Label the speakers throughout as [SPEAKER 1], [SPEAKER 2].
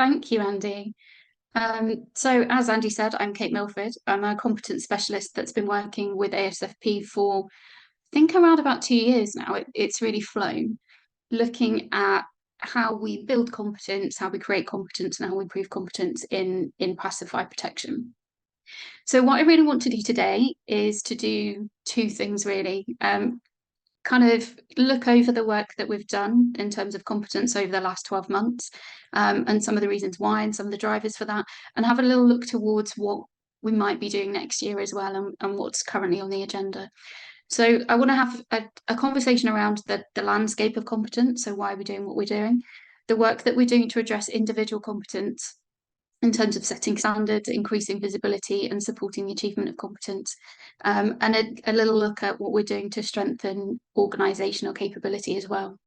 [SPEAKER 1] Thank you, Andy. So as Andy said, I'm Kate Milford. I'm a competence specialist that's been working with ASFP for, I think, around about 2 years now. It's really flown, looking at how we build competence, how we create competence, and how we improve competence in passive fire protection. So what I really want to do today is to do two things really. Kind of look over the work that we've done in terms of competence over the last 12 months, and some of the reasons why and some of the drivers for that, and have a little look towards what we might be doing next year as well, and what's currently on the agenda. So I want to have a conversation around the landscape of competence, so why we're doing what we're doing, the work that we're doing to address individual competence in terms of setting standards, increasing visibility and supporting the achievement of competence, and a little look at what we're doing to strengthen organisational capability as well.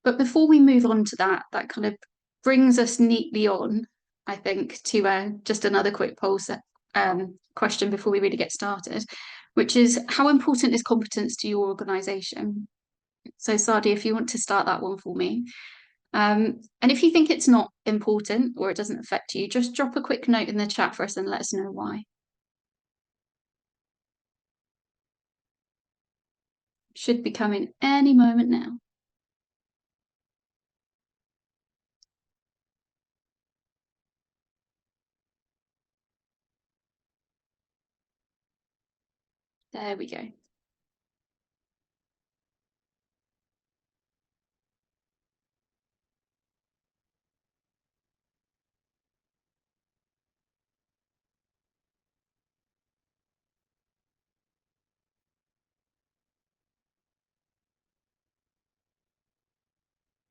[SPEAKER 1] But before we move on to that kind of brings us neatly on, I think, to just another quick poll question before we really get started, which is, how important is competence to your organisation? So Sadi, if you want to start that one for me. And if you think it's not important or it doesn't affect you, just drop a quick note in the chat for us and let us know why. Should be coming any moment now. There we go.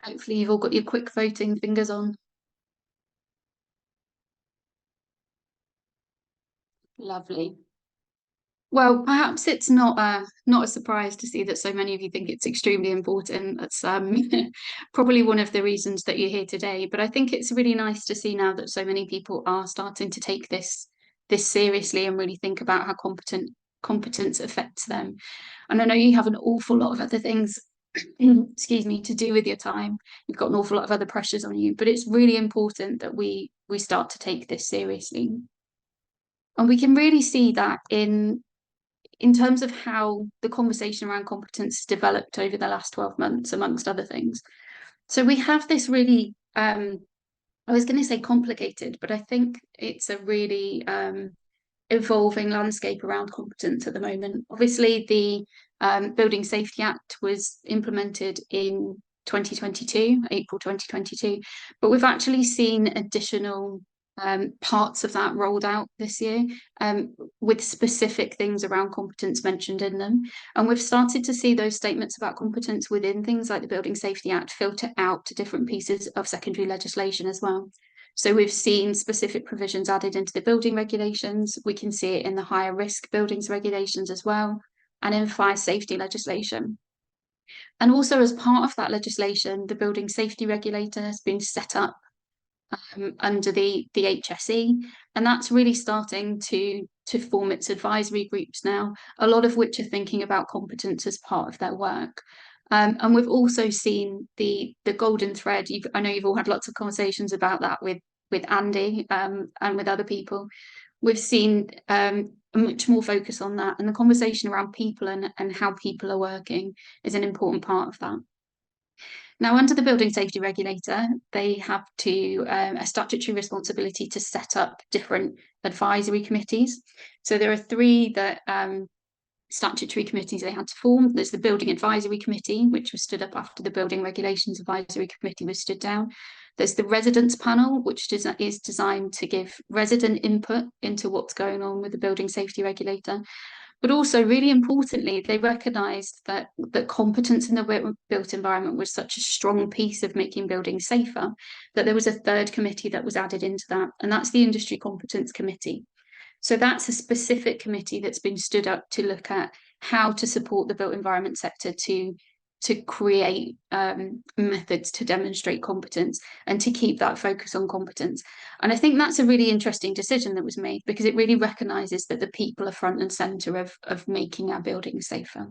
[SPEAKER 1] Hopefully you've all got your quick voting fingers on. Lovely. Well, perhaps it's not a surprise to see that so many of you think it's extremely important. That's probably one of the reasons that you're here today. But I think it's really nice to see now that so many people are starting to take this seriously and really think about how competence affects them. And I know you have an awful lot of other things, excuse me, to do with your time. You've got an awful lot of other pressures on you, but it's really important that we start to take this seriously. And we can really see that in terms of how the conversation around competence has developed over the last 12 months, amongst other things. So we have this really, I was going to say complicated, but I think it's a really evolving landscape around competence at the moment. Obviously, the Building Safety Act was implemented in 2022, April 2022, but we've actually seen additional parts of that rolled out this year, with specific things around competence mentioned in them. And we've started to see those statements about competence within things like the Building Safety Act filter out to different pieces of secondary legislation as well. So we've seen specific provisions added into the building regulations. We can see it in the higher risk buildings regulations as well, and in fire safety legislation. And also as part of that legislation, the building safety regulator has been set up under the HSE, and that's really starting to form its advisory groups now, a lot of which are thinking about competence as part of their work. And we've also seen the golden thread. I know you've all had lots of conversations about that with Andy and with other people. We've seen a much more focus on that, and the conversation around people and how people are working is an important part of that. Now, under the Building Safety Regulator, they have a statutory responsibility to set up different advisory committees. So there are three statutory committees they had to form. There's the Building Advisory Committee, which was stood up after the Building Regulations Advisory Committee was stood down. There's the Residents Panel, which is designed to give resident input into what's going on with the Building Safety Regulator. But also, really importantly, they recognised that competence in the built environment was such a strong piece of making buildings safer that there was a third committee that was added into that, and that's the Industry Competence Committee. So that's a specific committee that's been stood up to look at how to support the built environment sector to create methods to demonstrate competence and to keep that focus on competence. And I think that's a really interesting decision that was made, because it really recognises that the people are front and centre of making our buildings safer.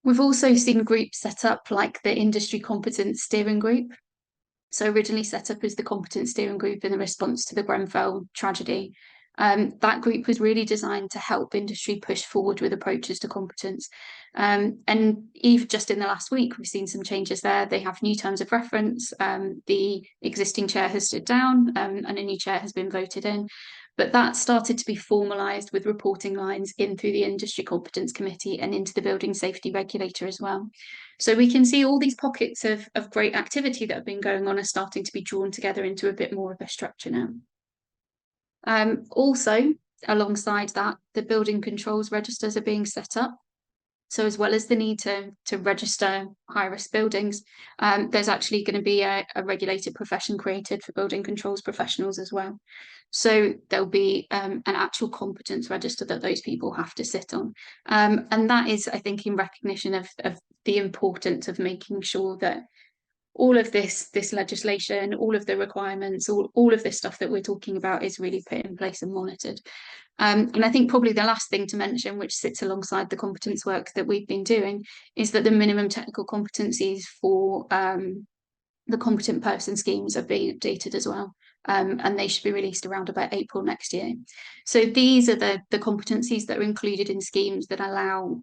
[SPEAKER 1] We've also seen groups set up like the Industry Competence Steering Group. So originally set up as the Competence Steering Group in the response to the Grenfell tragedy. That group was really designed to help industry push forward with approaches to competence. And even just in the last week, we've seen some changes there. They have new terms of reference. The existing chair has stood down and a new chair has been voted in. But that started to be formalised with reporting lines in through the Industry Competence Committee and into the Building Safety Regulator as well. So we can see all these pockets of great activity that have been going on are starting to be drawn together into a bit more of a structure now. Also, alongside that, the building controls registers are being set up. So as well as the need to register high-risk buildings, there's actually going to be a regulated profession created for building controls professionals as well. So there'll be an actual competence register that those people have to sit on. And that is, I think, in recognition of the importance of making sure that all of this legislation, all of the requirements, all of this stuff that we're talking about is really put in place and monitored. And I think probably the last thing to mention, which sits alongside the competence work that we've been doing, is that the minimum technical competencies for the competent person schemes are being updated as well. And they should be released around about April next year. So these are the competencies that are included in schemes that allow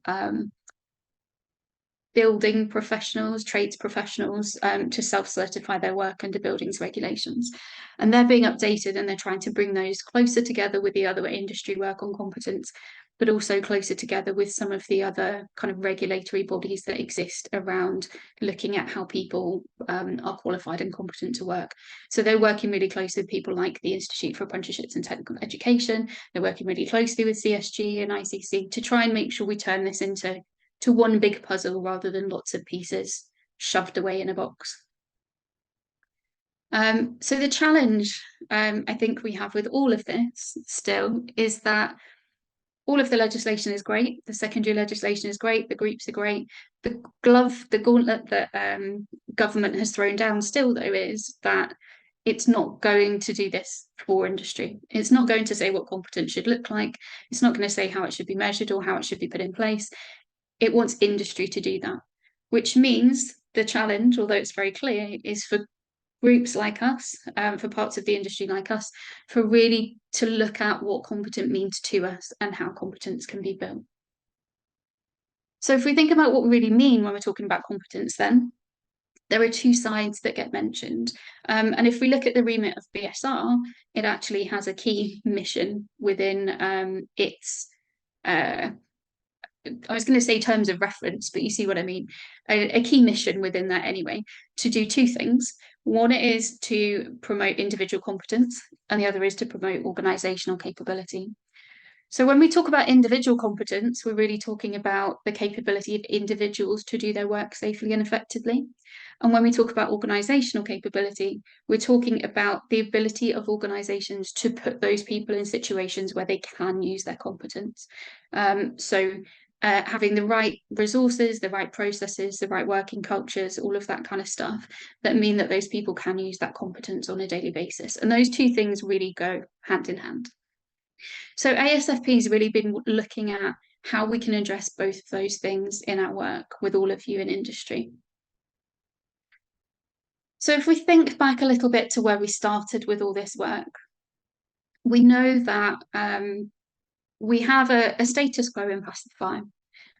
[SPEAKER 1] building professionals, trades professionals, to self-certify their work under buildings regulations. And they're being updated and they're trying to bring those closer together with the other industry work on competence, but also closer together with some of the other kind of regulatory bodies that exist around looking at how people are qualified and competent to work. So they're working really closely with people like the Institute for Apprenticeships and Technical Education. They're working really closely with CSG and ICC to try and make sure we turn this into one big puzzle rather than lots of pieces shoved away in a box. So the challenge I think we have with all of this still is that all of the legislation is great, the secondary legislation is great, the groups are great. The gauntlet that government has thrown down still though is that it's not going to do this for industry. It's not going to say what competence should look like. It's not going to say how it should be measured or how it should be put in place. It wants industry to do that, which means the challenge, although it's very clear, is for groups like us, for parts of the industry like us, for really to look at what competent means to us and how competence can be built. So if we think about what we really mean when we're talking about competence, then there are two sides that get mentioned. And if we look at the remit of BSR, it actually has a key mission within its I was going to say terms of reference, but you see what I mean. A key mission within that anyway, to do two things. One is to promote individual competence, and the other is to promote organisational capability. So when we talk about individual competence, we're really talking about the capability of individuals to do their work safely and effectively. And when we talk about organisational capability, we're talking about the ability of organisations to put those people in situations where they can use their competence. Having the right resources, the right processes, the right working cultures, all of that kind of stuff that mean that those people can use that competence on a daily basis. And those two things really go hand in hand. So ASFP has really been looking at how we can address both of those things in our work with all of you in industry. So if we think back a little bit to where we started with all this work, we know that we have a status quo in Pacify,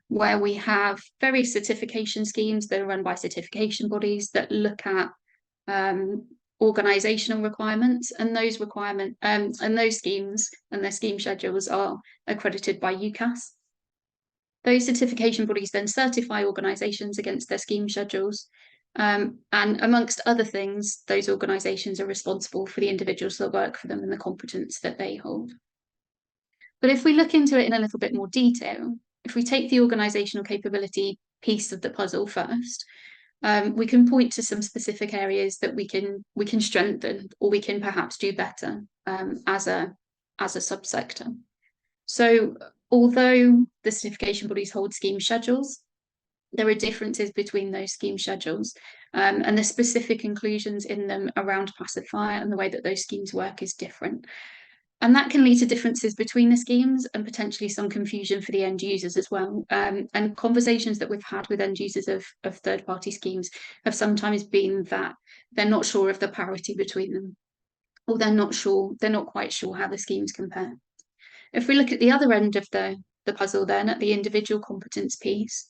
[SPEAKER 1] where we have various certification schemes that are run by certification bodies that look at organisational requirements, and those requirements and those schemes and their scheme schedules are accredited by UCAS. Those certification bodies then certify organisations against their scheme schedules, and amongst other things, those organisations are responsible for the individuals that work for them and the competence that they hold. But if we look into it in a little bit more detail, if we take the organisational capability piece of the puzzle first, we can point to some specific areas that we can strengthen, or we can perhaps do better as a subsector. So although the certification bodies hold scheme schedules, there are differences between those scheme schedules, and the specific inclusions in them around Pacify and the way that those schemes work is different. And that can lead to differences between the schemes and potentially some confusion for the end users as well. And conversations that we've had with end users of third-party schemes have sometimes been that they're not sure of the parity between them, or they're not quite sure how the schemes compare. If we look at the other end of the puzzle, then at the individual competence piece,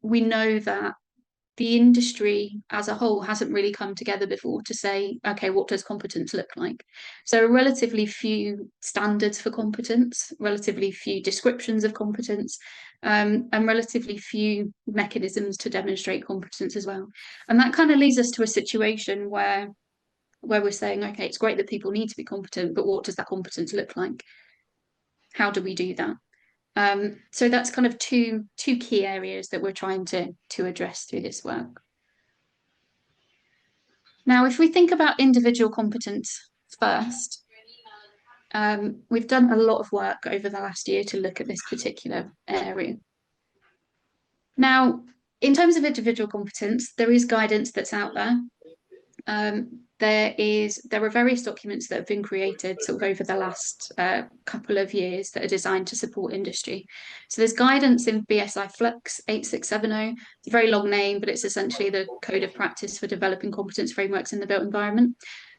[SPEAKER 1] we know that the industry as a whole hasn't really come together before to say, okay, what does competence look like? So relatively few standards for competence, relatively few descriptions of competence, and relatively few mechanisms to demonstrate competence as well. And that kind of leads us to a situation where we're saying, okay, it's great that people need to be competent, but what does that competence look like? How do we do that? So that's kind of two key areas that we're trying to address through this work. Now, if we think about individual competence first, we've done a lot of work over the last year to look at this particular area. Now, in terms of individual competence, there is guidance that's out there. There are various documents that have been created sort of over the last couple of years that are designed to support industry. So there's guidance in BSI Flux 8670. It's a very long name, but it's essentially the code of practice for developing competence frameworks in the built environment.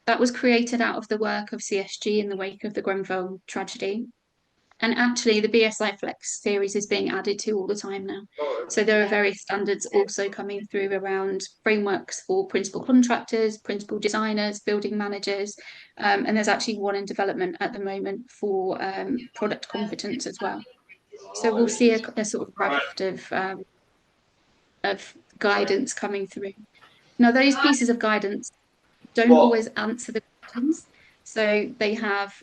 [SPEAKER 1] That was created out of the work of CSG in the wake of the Grenfell tragedy. And actually, the BSI Flex series is being added to all the time now. So there are various standards also coming through around frameworks for principal contractors, principal designers, building managers, and there's actually one in development at the moment for product competence as well. So we'll see a sort of raft of guidance coming through. Now, those pieces of guidance don't always answer the questions. So they have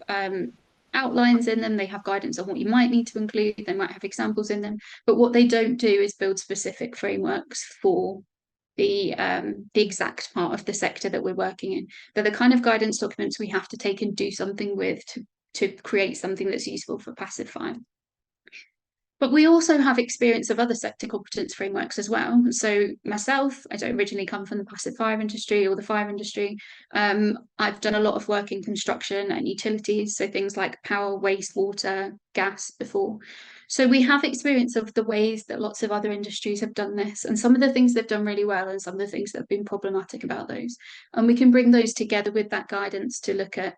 [SPEAKER 1] outlines in them, they have guidance on what you might need to include, they might have examples in them, but what they don't do is build specific frameworks for the exact part of the sector that we're working in. They're the kind of guidance documents we have to take and do something with to create something that's useful for passive fire. But we also have experience of other sector competence frameworks as well. So myself, I don't originally come from the passive fire industry or the fire industry. I've done a lot of work in construction and utilities, so things like power, wastewater, gas before. So we have experience of the ways that lots of other industries have done this, and some of the things they've done really well and some of the things that have been problematic about those. And we can bring those together with that guidance to look at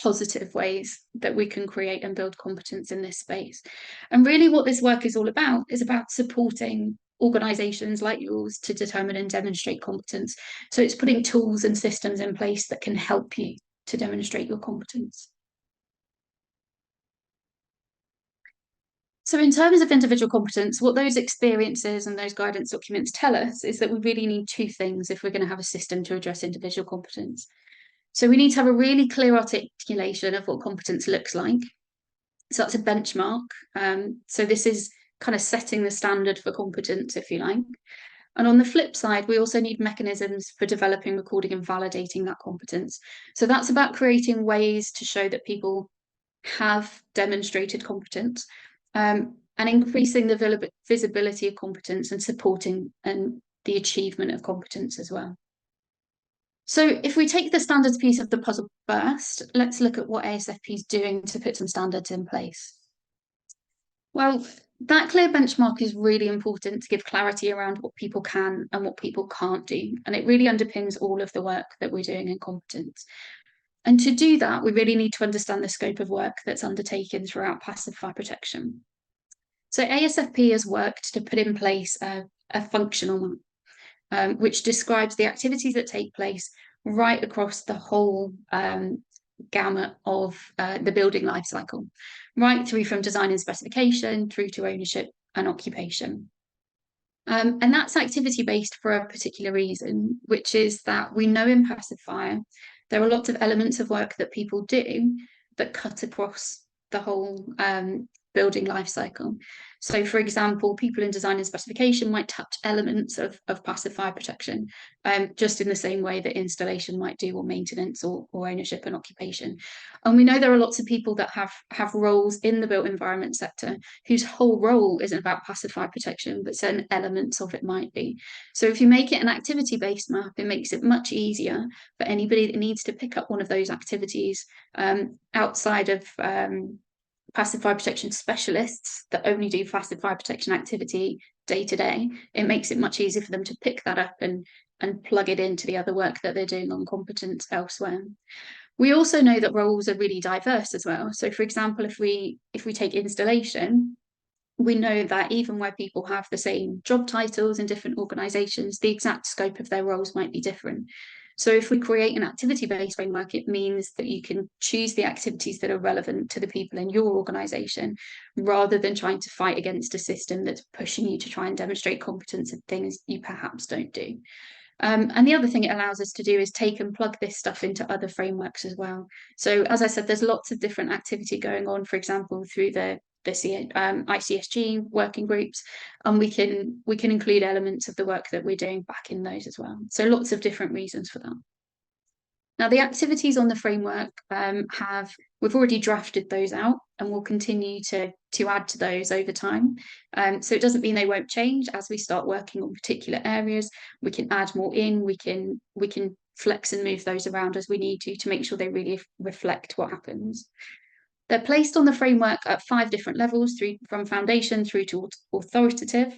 [SPEAKER 1] positive ways that we can create and build competence in this space. And really what this work is all about is about supporting organisations like yours to determine and demonstrate competence. So it's putting tools and systems in place that can help you to demonstrate your competence. So in terms of individual competence, what those experiences and those guidance documents tell us is that we really need two things if we're going to have a system to address individual competence. So we need to have a really clear articulation of what competence looks like. So that's a benchmark. So this is kind of setting the standard for competence, if you like. And on the flip side, we also need mechanisms for developing, recording, and validating that competence. So that's about creating ways to show that people have demonstrated competence, and increasing the visibility of competence and supporting and the achievement of competence as well. So if we take the standards piece of the puzzle first, let's look at what ASFP is doing to put some standards in place. Well, that clear benchmark is really important to give clarity around what people can and what people can't do. And it really underpins all of the work that we're doing in competence. And to do that, we really need to understand the scope of work that's undertaken throughout passive fire protection. So ASFP has worked to put in place a functional map, which describes the activities that take place right across the whole gamut of the building life cycle, right through from design and specification through to ownership and occupation. And that's activity-based for a particular reason, which is that we know in passive fire, there are lots of elements of work that people do that cut across the whole building life cycle. So, for example, people in design and specification might touch elements of passive fire protection, just in the same way that installation might do, or maintenance, or ownership and occupation. And we know there are lots of people that have roles in the built environment sector whose whole role isn't about passive fire protection, but certain elements of it might be. So if you make it an activity-based map, it makes it much easier for anybody that needs to pick up one of those activities, outside of passive fire protection specialists that only do passive fire protection activity day to day. It makes it much easier for them to pick that up and plug it into the other work that they're doing on competence elsewhere. We also know that roles are really diverse as well. So, for example, if we take installation, we know that even where people have the same job titles in different organisations, the exact scope of their roles might be different. So if we create an activity-based framework, it means that you can choose the activities that are relevant to the people in your organisation, rather than trying to fight against a system that's pushing you to try and demonstrate competence in things you perhaps don't do. And the other thing it allows us to do is take and plug this stuff into other frameworks as well. So as I said, there's lots of different activity going on, for example, through the ICSG working groups, and we can include elements of the work that we're doing back in those as well. So lots of different reasons for that. Now, the activities on the framework we've already drafted those out, and we'll continue to add to those over time. So it doesn't mean they won't change as we start working on particular areas. We can add more in, we can flex and move those around as we need to make sure they really reflect what happens. They're placed on the framework at 5 different levels, from foundation through to authoritative.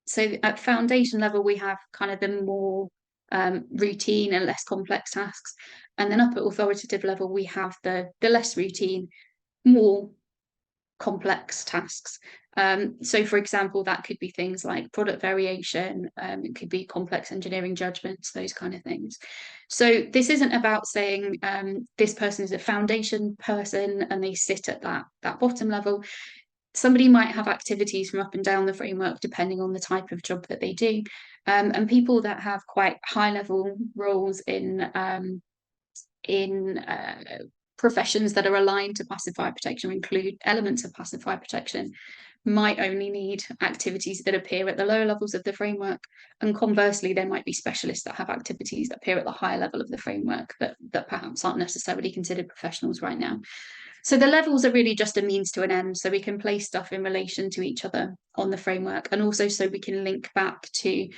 [SPEAKER 1] So at foundation level, we have kind of the more routine and less complex tasks. And then up at authoritative level, we have the less routine, more complex tasks. So for example, that could be things like product variation, it could be complex engineering judgments, those kind of things. So this isn't about saying this person is a foundation person and they sit at that bottom level. Somebody might have activities from up and down the framework depending on the type of job that they do. And people that have quite high level roles in professions that are aligned to passive fire protection, include elements of passive fire protection, might only need activities that appear at the lower levels of the framework. And conversely, there might be specialists that have activities that appear at the higher level of the framework that perhaps aren't necessarily considered professionals right now. So the levels are really just a means to an end, so we can place stuff in relation to each other on the framework, and also so we can link back to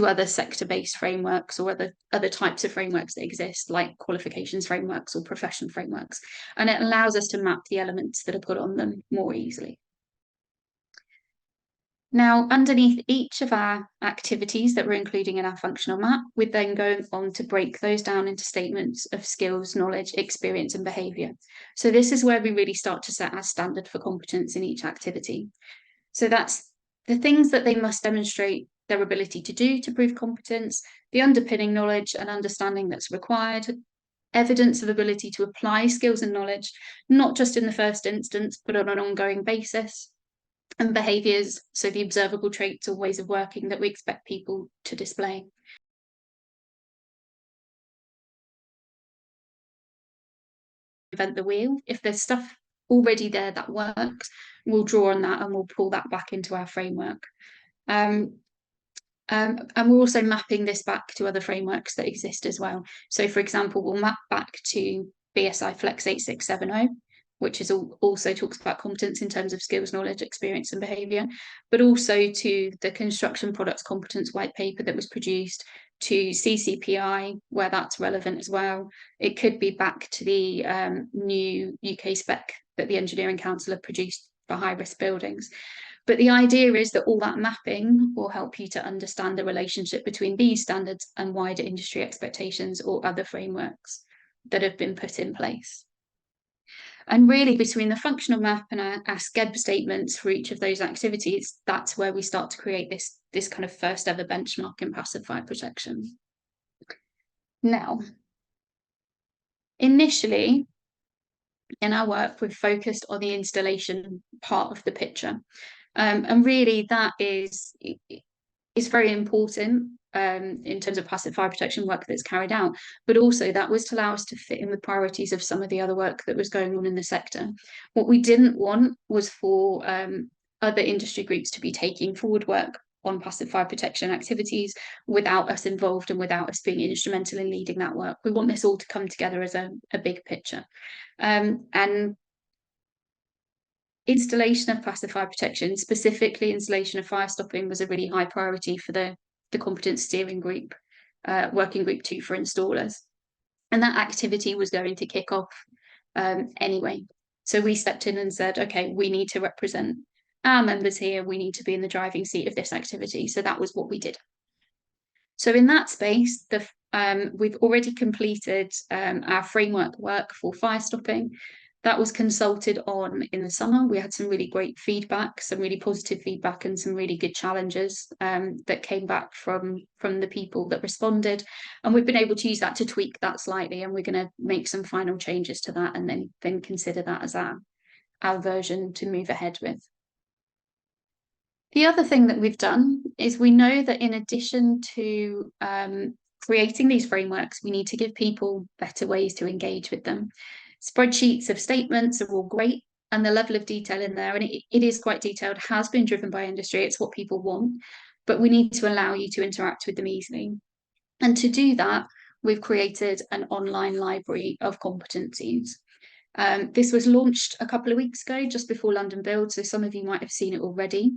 [SPEAKER 1] other sector-based frameworks or other types of frameworks that exist, like qualifications frameworks or profession frameworks. And it allows us to map the elements that are put on them more easily. Now, underneath each of our activities that we're including in our functional map, we're then going on to break those down into statements of skills, knowledge, experience, and behaviour. So this is where we really start to set our standard for competence in each activity. So that's the things that they must demonstrate their ability to do to prove competence, the underpinning knowledge and understanding that's required, evidence of ability to apply skills and knowledge, not just in the first instance, but on an ongoing basis, and behaviours, so the observable traits or ways of working that we expect people to display. Invent the wheel. If there's stuff already there that works, we'll draw on that and we'll pull that back into our framework. And we're also mapping this back to other frameworks that exist as well. So for example, we'll map back to BSI Flex 8670, which is also talks about competence in terms of skills, knowledge, experience, and behaviour, but also to the Construction Products Competence White Paper that was produced, to CCPI, where that's relevant as well. It could be back to the new UK spec that the Engineering Council have produced for high-risk buildings. But the idea is that all that mapping will help you to understand the relationship between these standards and wider industry expectations or other frameworks that have been put in place. And really, between the functional map and our SCEB statements for each of those activities, that's where we start to create this kind of first ever benchmark in passive fire protection. Now, initially, in our work, we've focused on the installation part of the picture. And really, that is very important in terms of passive fire protection work that's carried out, but also that was to allow us to fit in with priorities of some of the other work that was going on in the sector. What we didn't want was for other industry groups to be taking forward work on passive fire protection activities without us involved and without us being instrumental in leading that work. We want this all to come together as a big picture. And installation of passive fire protection, specifically installation of fire stopping, was a really high priority for the competence steering group, working group 2 for installers. And that activity was going to kick off anyway. So we stepped in and said, okay, we need to represent our members here. We need to be in the driving seat of this activity. So that was what we did. So in that space, we've already completed our framework work for fire stopping. That was consulted on in the summer. We had some really great feedback, some really positive feedback, and some really good challenges that came back from the people that responded. And we've been able to use that to tweak that slightly, and we're going to make some final changes to that, and then consider that as our version to move ahead with. The other thing that we've done is we know that in addition to creating these frameworks, we need to give people better ways to engage with them. Spreadsheets of statements are all great, and the level of detail in there, and it is quite detailed, has been driven by industry. It's what people want, but we need to allow you to interact with them easily. And to do that, we've created an online library of competencies. This was launched a couple of weeks ago, just before London Build, so some of you might have seen it already.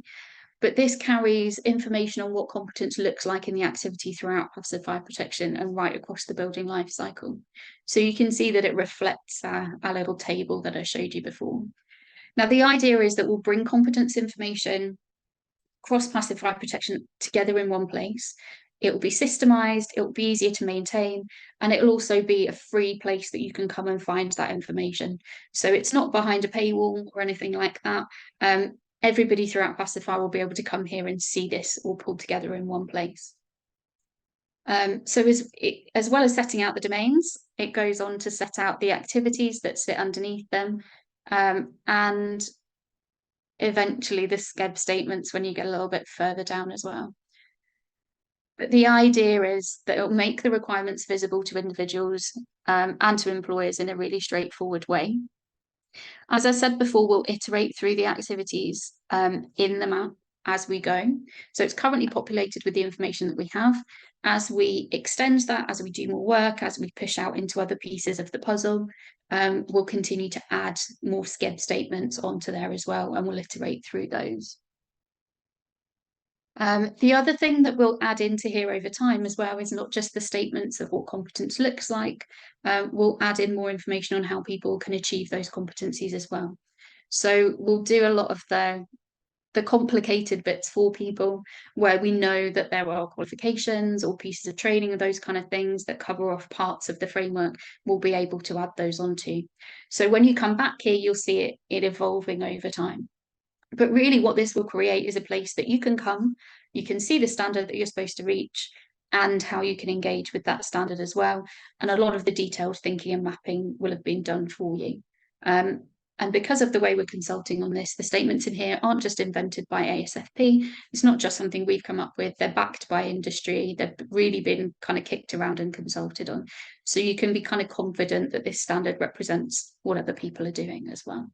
[SPEAKER 1] But this carries information on what competence looks like in the activity throughout passive fire protection and right across the building life cycle. So you can see that it reflects our little table that I showed you before. Now, the idea is that we'll bring competence information across passive fire protection together in one place. It will be systemized, it will be easier to maintain, and it will also be a free place that you can come and find that information. So it's not behind a paywall or anything like that. Everybody throughout passive fire will be able to come here and see this all pulled together in one place. So as well as setting out the domains, it goes on to set out the activities that sit underneath them, and eventually the SCEB statements when you get a little bit further down as well. But the idea is that it'll make the requirements visible to individuals and to employers in a really straightforward way. As I said before, we'll iterate through the activities in the map as we go. So it's currently populated with the information that we have. As we extend that, as we do more work, as we push out into other pieces of the puzzle, we'll continue to add more SCEB statements onto there as well, and we'll iterate through those. The other thing that we'll add into here over time as well is not just the statements of what competence looks like. We'll add in more information on how people can achieve those competencies as well. So we'll do a lot of the complicated bits for people where we know that there are qualifications or pieces of training or those kind of things that cover off parts of the framework. We'll be able to add those onto. So when you come back here, you'll see it evolving over time. But really what this will create is a place that you can come, you can see the standard that you're supposed to reach and how you can engage with that standard as well. And a lot of the detailed thinking and mapping will have been done for you. And because of the way we're consulting on this, the statements in here aren't just invented by ASFP. It's not just something we've come up with. They're backed by industry. They've really been kind of kicked around and consulted on. So you can be kind of confident that this standard represents what other people are doing as well.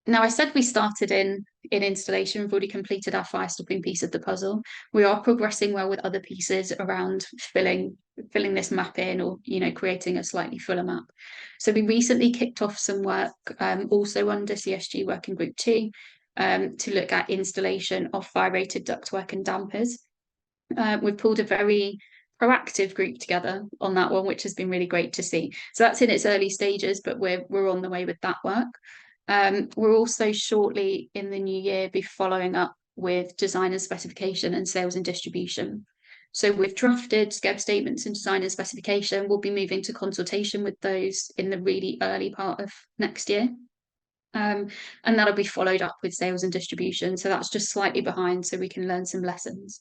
[SPEAKER 1] Now, I said we started in installation. We've already completed our fire stopping piece of the puzzle. We are progressing well with other pieces around filling this map in, or creating a slightly fuller map. So we recently kicked off some work also under CSG Working Group 2 to look at installation of fire rated ductwork and dampers. We've pulled a very proactive group together on that one, which has been really great to see. So that's in its early stages, but we're on the way with that work. We'll also shortly in the new year be following up with design and specification and sales and distribution. So we've drafted SCEB statements and design and specification. We'll be moving to consultation with those in the really early part of next year. And that'll be followed up with sales and distribution. So that's just slightly behind, so we can learn some lessons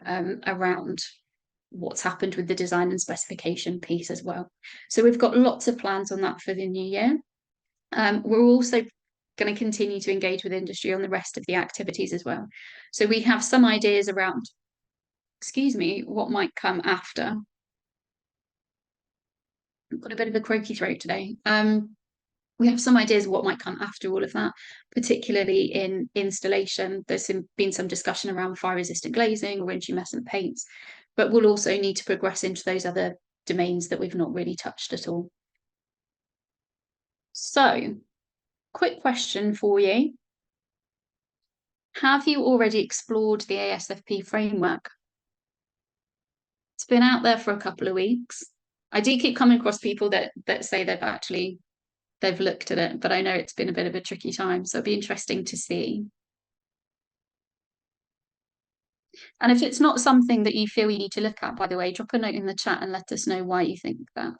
[SPEAKER 1] around what's happened with the design and specification piece as well. So we've got lots of plans on that for the new year. We're also going to continue to engage with industry on the rest of the activities as well. So we have some ideas around, excuse me, what might come after. I've got a bit of a croaky throat today. We have some ideas of what might come after all of that, particularly in installation. There's been some discussion around fire-resistant glazing or intumescent paints, but we'll also need to progress into those other domains that we've not really touched at all. So, quick question for you. Have you already explored the ASFP framework? It's been out there for a couple of weeks. I do keep coming across people that say they've looked at it, but I know it's been a bit of a tricky time, so it'll be interesting to see. And if it's not something that you feel you need to look at, by the way, drop a note in the chat and let us know why you think that.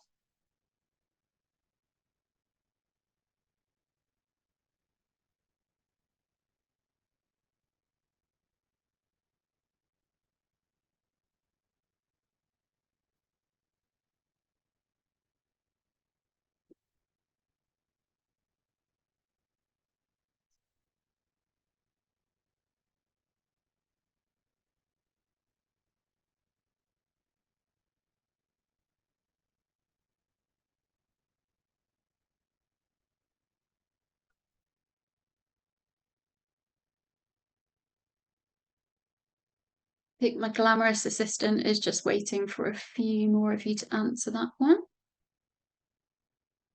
[SPEAKER 1] I think my glamorous assistant is just waiting for a few more of you to answer that one.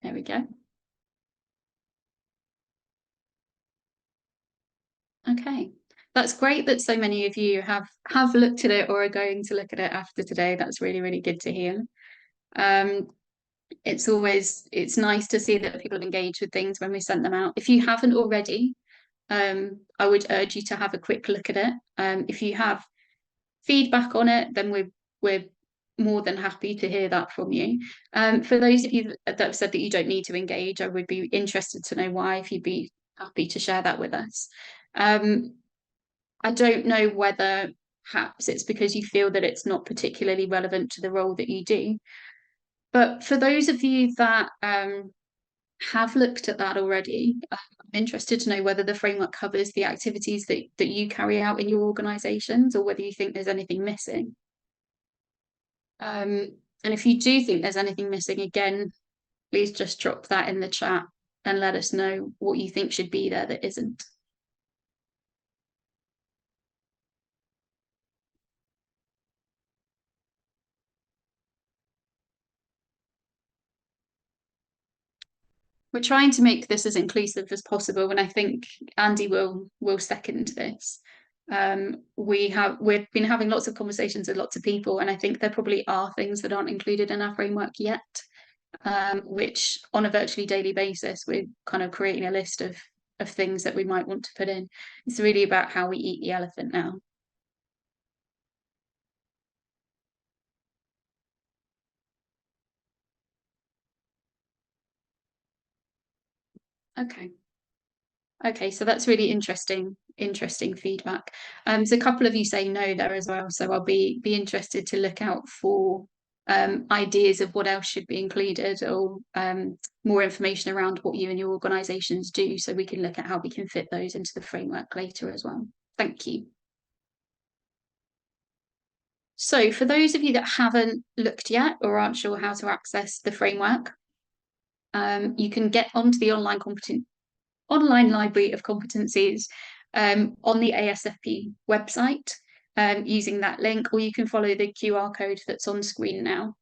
[SPEAKER 1] There we go. Okay. That's great that so many of you have looked at it or are going to look at it after today. That's really, really good to hear. It's nice to see that people have engaged with things when we sent them out. If you haven't already, I would urge you to have a quick look at it. If you have feedback on it, then we're more than happy to hear that from you. For those of you that have said that you don't need to engage, I would be interested to know why, if you'd be happy to share that with us. I don't know whether perhaps it's because you feel that it's not particularly relevant to the role that you do. But for those of you that have looked at that already, I'm interested to know whether the framework covers the activities that you carry out in your organisations, or whether you think there's anything missing. And if you do think there's anything missing, again, please just drop that in the chat and let us know what you think should be there that isn't. We're trying to make this as inclusive as possible, and I think Andy will second this. We've been having lots of conversations with lots of people, and I think there probably are things that aren't included in our framework yet, which on a virtually daily basis we're kind of creating a list of things that we might want to put in. It's really about how we eat the elephant now. Okay, so that's really interesting feedback. There's a couple of you saying no there as well, so I'll be interested to look out for ideas of what else should be included, or more information around what you and your organisations do, so we can look at how we can fit those into the framework later as well. Thank you. So for those of you that haven't looked yet or aren't sure how to access the framework, you can get onto the online library of competencies on the ASFP website using that link, or you can follow the QR code that's on screen now.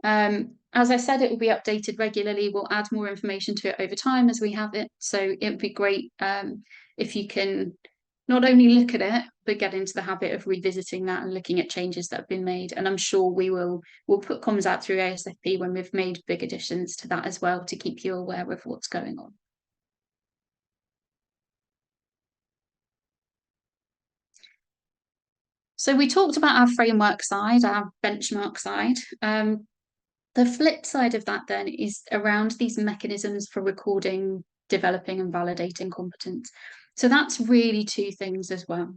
[SPEAKER 1] As I said, it will be updated regularly. We'll add more information to it over time as we have it. So it would be great if you can not only look at it, but get into the habit of revisiting that and looking at changes that have been made. And I'm sure we'll put comms out through ASFP when we've made big additions to that as well, to keep you aware of what's going on. So we talked about our framework side, our benchmark side. The flip side of that then is around these mechanisms for recording, developing and validating competence. So that's really two things as well.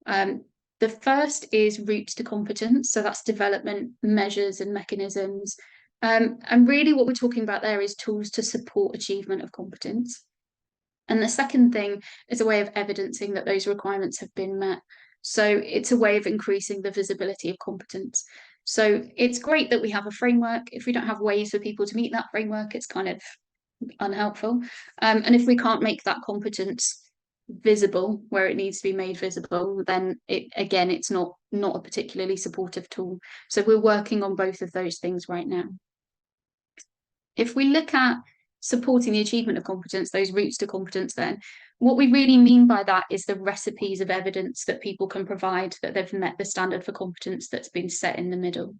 [SPEAKER 1] The first is routes to competence. So that's development measures and mechanisms. And really what we're talking about there is tools to support achievement of competence. And the second thing is a way of evidencing that those requirements have been met. So it's a way of increasing the visibility of competence. So it's great that we have a framework. If we don't have ways for people to meet that framework, it's kind of unhelpful. And if we can't make that competence visible where it needs to be made visible, then it's not a particularly supportive tool. So we're working on both of those things right now. If we look at supporting the achievement of competence, those routes to competence, then what we really mean by that is the recipes of evidence that people can provide that they've met the standard for competence that's been set in the middle.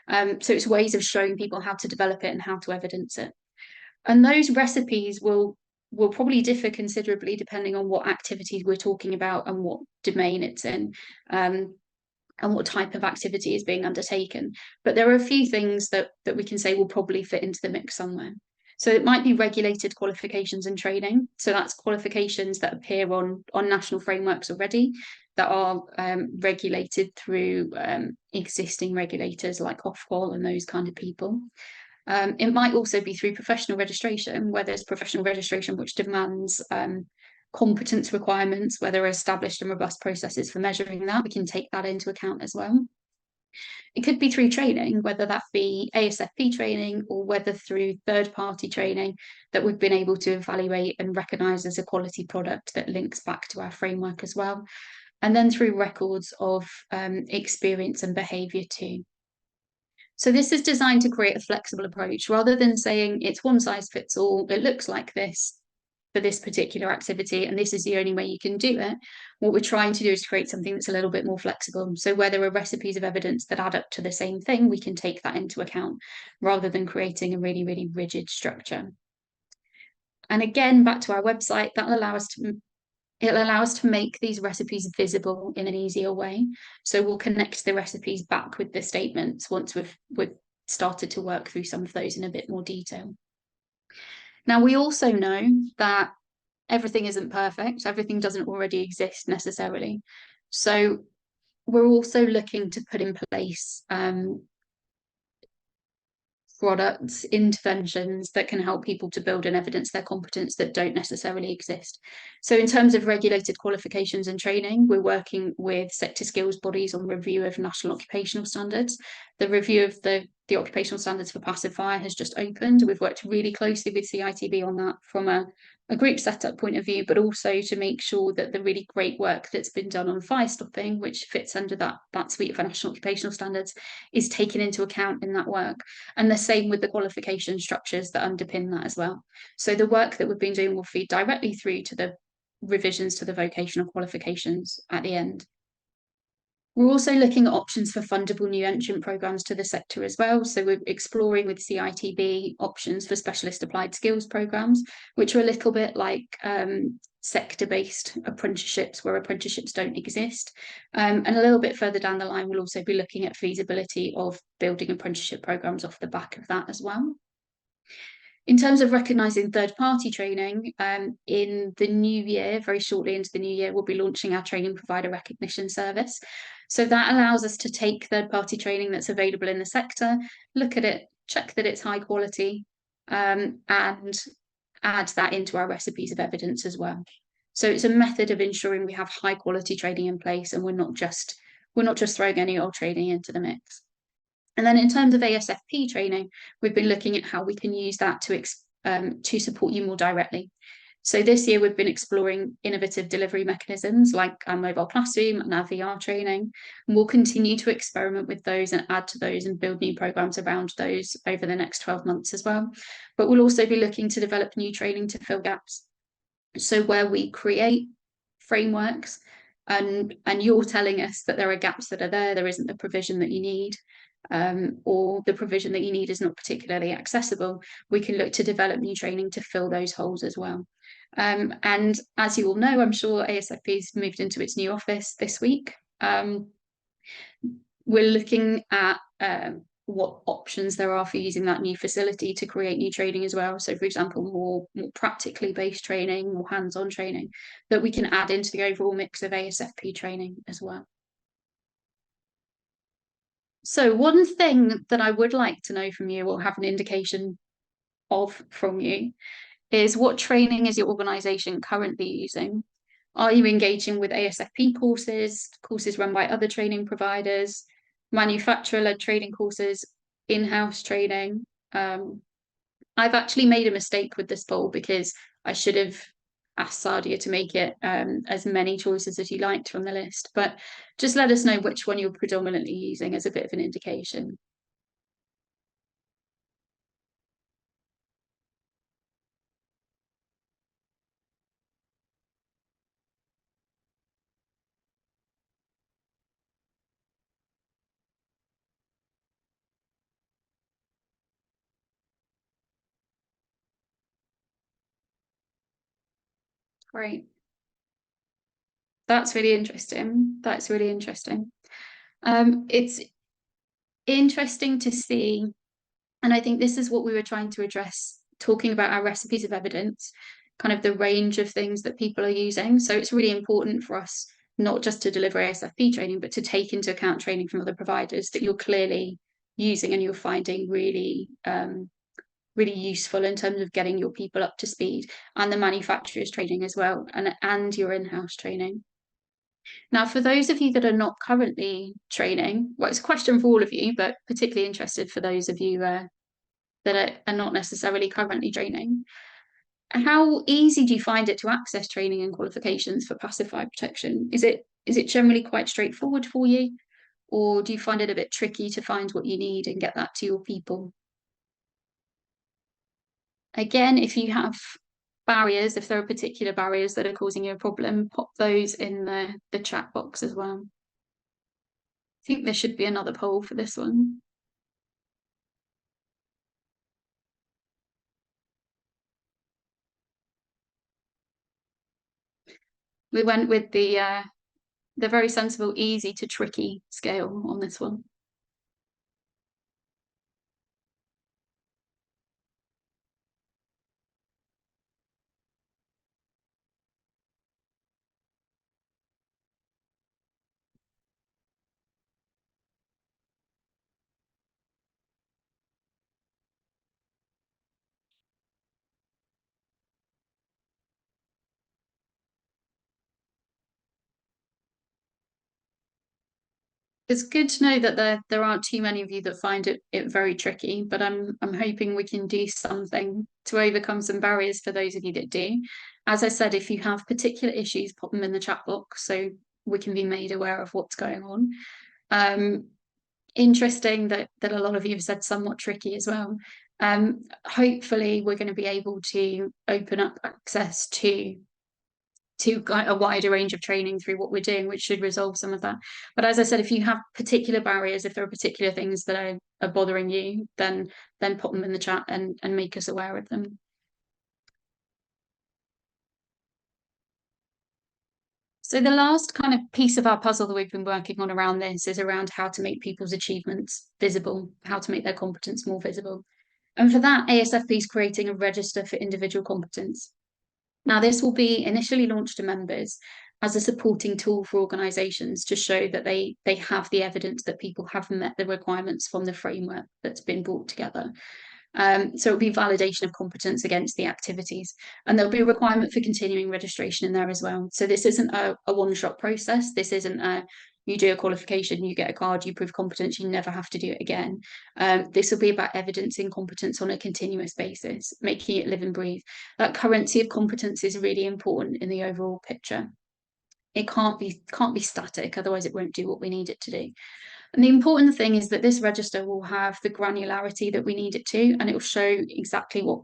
[SPEAKER 1] So it's ways of showing people how to develop it and how to evidence it. And those recipes will probably differ considerably depending on what activities we're talking about and what domain it's in, and what type of activity is being undertaken. But there are a few things that we can say will probably fit into the mix somewhere. So it might be regulated qualifications and training. So that's qualifications that appear on national frameworks already, that are regulated through existing regulators like Ofqual and those kind of people. It might also be through professional registration, where there's professional registration which demands competence requirements, where there are established and robust processes for measuring that. We can take that into account as well. It could be through training, whether that be ASFP training or whether through third-party training that we've been able to evaluate and recognise as a quality product that links back to our framework as well. And then through records of experience and behaviour too. So this is designed to create a flexible approach rather than saying it's one size fits all, it looks like this for this particular activity and this is the only way you can do it. What we're trying to do is create something that's a little bit more flexible. So where there are recipes of evidence that add up to the same thing, we can take that into account rather than creating a really, really rigid structure. And again, back to our website, that'll allow us to it'll allow us to make these recipes visible in an easier way. So we'll connect the recipes back with the statements once we've started to work through some of those in a bit more detail. Now, we also know that everything isn't perfect. Everything doesn't already exist necessarily. So we're also looking to put in place products, interventions that can help people to build and evidence their competence that don't necessarily exist. So in terms of regulated qualifications and training, we're working with sector skills bodies on review of national occupational standards. The review of the occupational standards for passive fire has just opened. We've worked really closely with CITB on that from a group setup point of view, but also to make sure that the really great work that's been done on fire stopping, which fits under that suite of national occupational standards, is taken into account in that work. And the same with the qualification structures that underpin that as well. So the work that we've been doing will feed directly through to the revisions to the vocational qualifications at the end. We're also looking at options for fundable new entrant programmes to the sector as well. So we're exploring with CITB options for specialist applied skills programmes, which are a little bit like sector-based apprenticeships where apprenticeships don't exist. And a little bit further down the line, we'll also be looking at feasibility of building apprenticeship programmes off the back of that as well. In terms of recognising third-party training, in the new year, very shortly into the new year, we'll be launching our training provider recognition service. So that allows us to take third-party training that's available in the sector, look at it, check that it's high quality, and add that into our recipes of evidence as well. So it's a method of ensuring we have high quality training in place and we're not just throwing any old training into the mix. And then in terms of ASFP training, we've been looking at how we can use that to support you more directly. So this year we've been exploring innovative delivery mechanisms like our mobile classroom and our VR training. And we'll continue to experiment with those and add to those and build new programs around those over the next 12 months as well. But we'll also be looking to develop new training to fill gaps. So where we create frameworks and you're telling us that there are gaps that are there isn't the provision that you need, or the provision that you need is not particularly accessible, we can look to develop new training to fill those holes as well. And as you all know, I'm sure ASFP's moved into its new office this week. We're looking at what options there are for using that new facility to create new training as well. So for example, more practically based training, more hands-on training that we can add into the overall mix of ASFP training as well. So one thing that I would like to know from you or have an indication of from you is what training is your organisation currently using? Are you engaging with ASFP courses, courses run by other training providers, manufacturer-led training courses, in-house training? I've actually made a mistake with this poll because I should have asked Sadia to make it as many choices as you liked from the list, but just let us know which one you're predominantly using as a bit of an indication. Great. That's really interesting. That's really interesting. It's interesting to see, and I think this is what we were trying to address, talking about our recipes of evidence, kind of the range of things that people are using. So it's really important for us not just to deliver ASFP training, but to take into account training from other providers that you're clearly using and you're finding really really useful in terms of getting your people up to speed, and the manufacturer's training as well, and your in-house training. Now, for those of you that are not currently training, well, it's a question for all of you, but particularly interested for those of you that are not necessarily currently training. How easy do you find it to access training and qualifications for passive fire protection? Is it generally quite straightforward for you, or do you find it a bit tricky to find what you need and get that to your people? Again, if you have barriers, if there are particular barriers that are causing you a problem, pop those in the chat box as well. I think there should be another poll for this one. We went with the very sensible, easy to tricky scale on this one. It's good to know that there aren't too many of you that find it very tricky, but I'm hoping we can do something to overcome some barriers for those of you that do. As I said, if you have particular issues, pop them in the chat box so we can be made aware of what's going on. Interesting that a lot of you have said somewhat tricky as well. Hopefully we're going to be able to open up access to a wider range of training through what we're doing, which should resolve some of that. But as I said, if you have particular barriers, if there are particular things that are bothering you, then pop them in the chat and make us aware of them. So the last kind of piece of our puzzle that we've been working on around this is around how to make people's achievements visible, how to make their competence more visible. And for that, ASFP is creating a register for individual competence. Now, this will be initially launched to members as a supporting tool for organisations to show that they have the evidence that people have met the requirements from the framework that's been brought together. So it'll be validation of competence against the activities. And there'll be a requirement for continuing registration in there as well. So this isn't a one-shot process. This isn't you do a qualification, you get a card, you prove competence, you never have to do it again. This will be about evidencing competence on a continuous basis, making it live and breathe. That currency of competence is really important in the overall picture. It can't be static, otherwise it won't do what we need it to do. And the important thing is that this register will have the granularity that we need it to, and it will show exactly what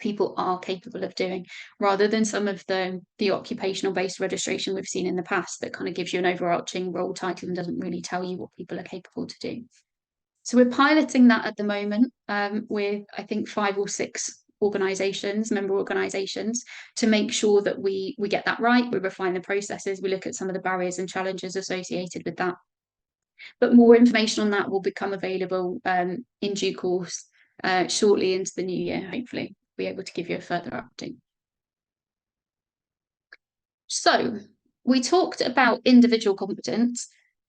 [SPEAKER 1] people are capable of doing, rather than some of the occupational based registration we've seen in the past that kind of gives you an overarching role title and doesn't really tell you what people are capable to do. So we're piloting that at the moment with, I think, 5 or 6 organizations, member organizations, to make sure that we get that right. We refine the processes, we look at some of the barriers and challenges associated with that. But more information on that will become available in due course shortly into the new year, hopefully. Be able to give you a further update. So we talked about individual competence.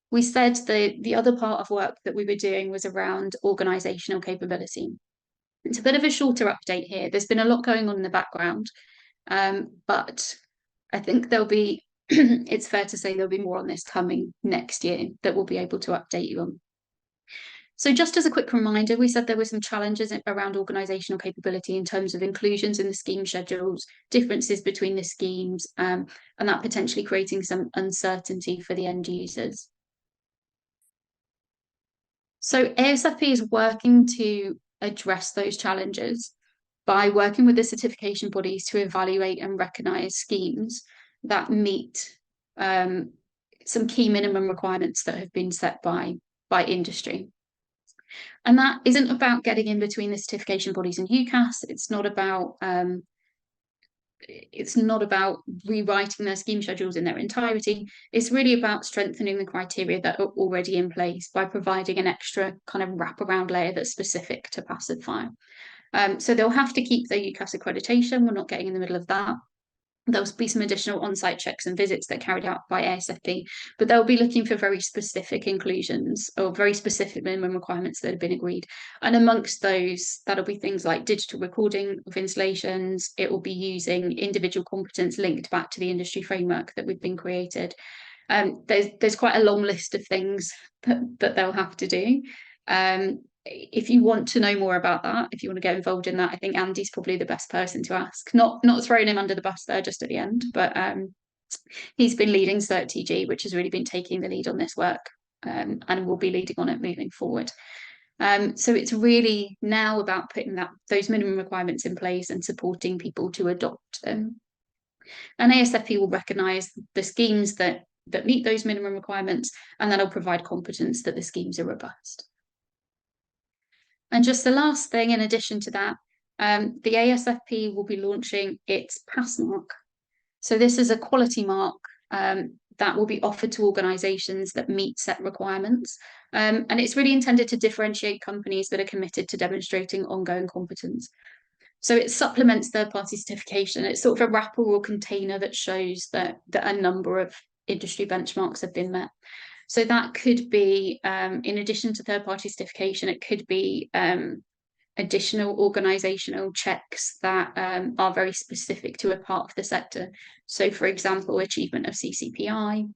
[SPEAKER 1] We said the other part of work that we were doing was around organizational capability. It's a bit of a shorter update here. There's been a lot going on in the background, but I think there'll be, it's fair to say there'll be more on this coming next year that we'll be able to update you on. So just as a quick reminder, we said there were some challenges around organisational capability in terms of inclusions in the scheme schedules, differences between the schemes, and that potentially creating some uncertainty for the end users. So ASFP is working to address those challenges by working with the certification bodies to evaluate and recognise schemes that meet some key minimum requirements that have been set by industry. And that isn't about getting in between the certification bodies and UCAS. It's not about rewriting their scheme schedules in their entirety. It's really about strengthening the criteria that are already in place by providing an extra kind of wraparound layer that's specific to passive fire. So they'll have to keep their UCAS accreditation. We're not getting in the middle of that. There'll be some additional on-site checks and visits that are carried out by ASFP, but they'll be looking for very specific inclusions or very specific minimum requirements that have been agreed. And amongst those, that'll be things like digital recording of installations. It will be using individual competence linked back to the industry framework that we've been created. There's quite a long list of things that they'll have to do. If you want to know more about that, if you want to get involved in that, I think Andy's probably the best person to ask. Not throwing him under the bus there just at the end, but he's been leading Cert TG, which has really been taking the lead on this work, and will be leading on it moving forward. So it's really now about putting those minimum requirements in place and supporting people to adopt them. And ASFP will recognise the schemes that meet those minimum requirements, and that'll provide competence that the schemes are robust. And just the last thing, in addition to that, the ASFP will be launching its PASS mark. So this is a quality mark that will be offered to organisations that meet set requirements. And it's really intended to differentiate companies that are committed to demonstrating ongoing competence. So it supplements third-party certification. It's sort of a wrapper or container that shows that a number of industry benchmarks have been met. So that could be, in addition to third-party certification, it could be additional organisational checks that are very specific to a part of the sector. So, for example, achievement of CCPI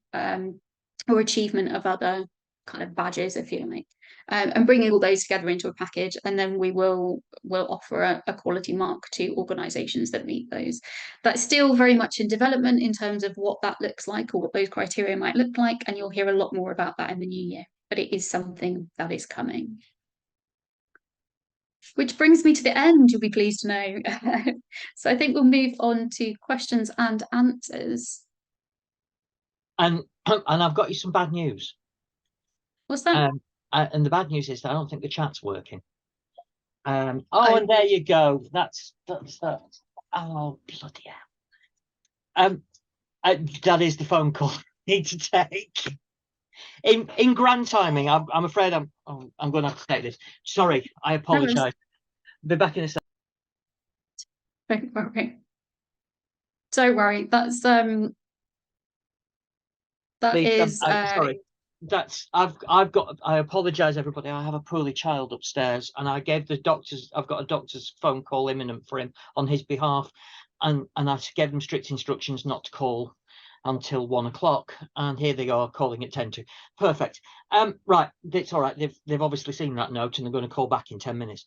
[SPEAKER 1] or achievement of other kind of badges, if you like, and bringing all those together into a package, and then we will offer a quality mark to organisations that meet those. That's still very much in development in terms of what that looks like or what those criteria might look like, and you'll hear a lot more about that in the new year, but it is something that is coming. Which brings me to the end, you'll be pleased to know. So I think we'll move on to questions and answers.
[SPEAKER 2] And I've got you some bad news.
[SPEAKER 1] What's that?
[SPEAKER 2] And the bad news is that I don't think the chat's working. And there you go. That's oh bloody hell. That is the phone call I need to take. In grand timing, I'm afraid I'm going to have to take this. Sorry, I apologise. Be back in a second.
[SPEAKER 1] Don't worry. Don't worry. That's
[SPEAKER 2] Please, sorry. I apologise, everybody. I have a poorly child upstairs, and I gave the doctors. I've got a doctor's phone call imminent for him on his behalf, and I gave them strict instructions not to call until 1 o'clock, and here they are calling at 10 to. Perfect. Right, it's all right. They've obviously seen that note, and they're going to call back in 10 minutes.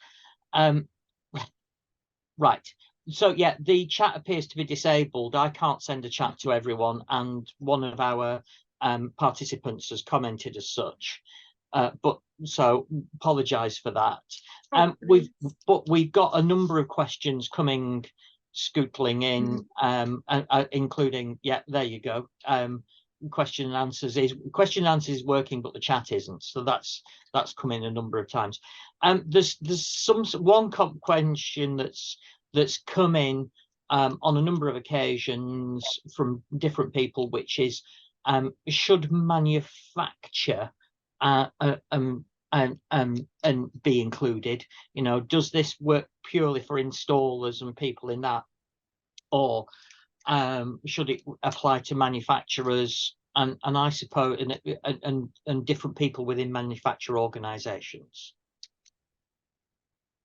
[SPEAKER 2] Right. So yeah, the chat appears to be disabled. I can't send a chat to everyone, and one of our participants has commented as such. But so apologise for that. We've got a number of questions coming, scootling in, including, yeah, there you go. Question and answers is working, but the chat isn't. So that's come in a number of times. There's one question that's come in on a number of occasions from different people, which is should manufacture and be included? You know, does this work purely for installers and people in that, or should it apply to manufacturers and I suppose and different people within manufacturer organisations?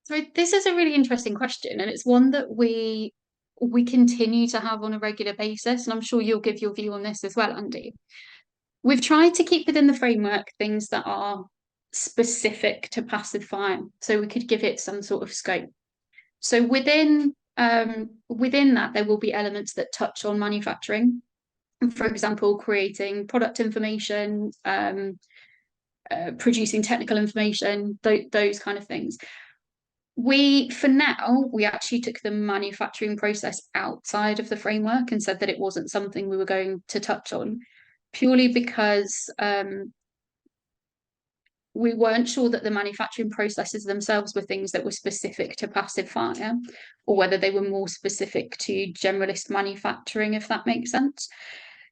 [SPEAKER 1] So this is a really interesting question, and it's one that we continue to have on a regular basis, and I'm sure you'll give your view on this as well, Andy. We've tried to keep within the framework things that are specific to passive fire, so we could give it some sort of scope. So within that, there will be elements that touch on manufacturing. For example, creating product information, producing technical information, those kind of things. For now, we actually took the manufacturing process outside of the framework and said that it wasn't something we were going to touch on, purely because we weren't sure that the manufacturing processes themselves were things that were specific to passive fire, or whether they were more specific to generalist manufacturing, if that makes sense.